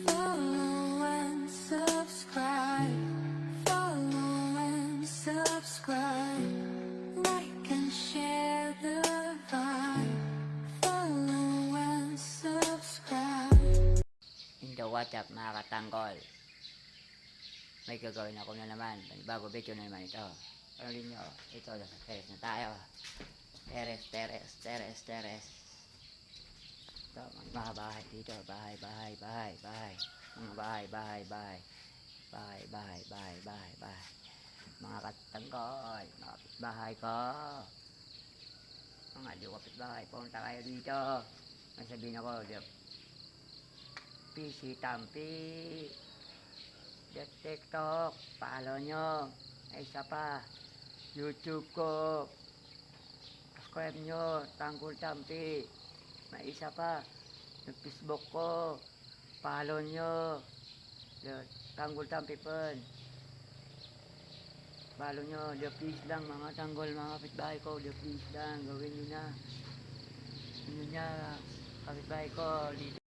Follow and subscribe. Follow and subscribe. Like and share the vibe. Follow and subscribe. In the WhatsApp mga katanggol, may gagawin ako na naman. Bago video na naman ito. Ano rin nyo? Ito, teres na tayo. Teres. Ito, mga bahay dito. Bahay. Mga bahay. Mga katanggol, mga kapitbahay ko. Mga di kapitbahay, punta kayo dito. Masabihin ako, PC Tampi, TikTok, follow nyo. Ay isa pa, YouTube ko, subscribe nyo, Tanggol Tampi. May isa pa, yung Facebook ko, follow nyo, Tanggol Tampi pun. Follow nyo, please lang mga tanggol, mga kapitbahay ko, please lang, gawin nyo na. Kapitbahay ko, dito.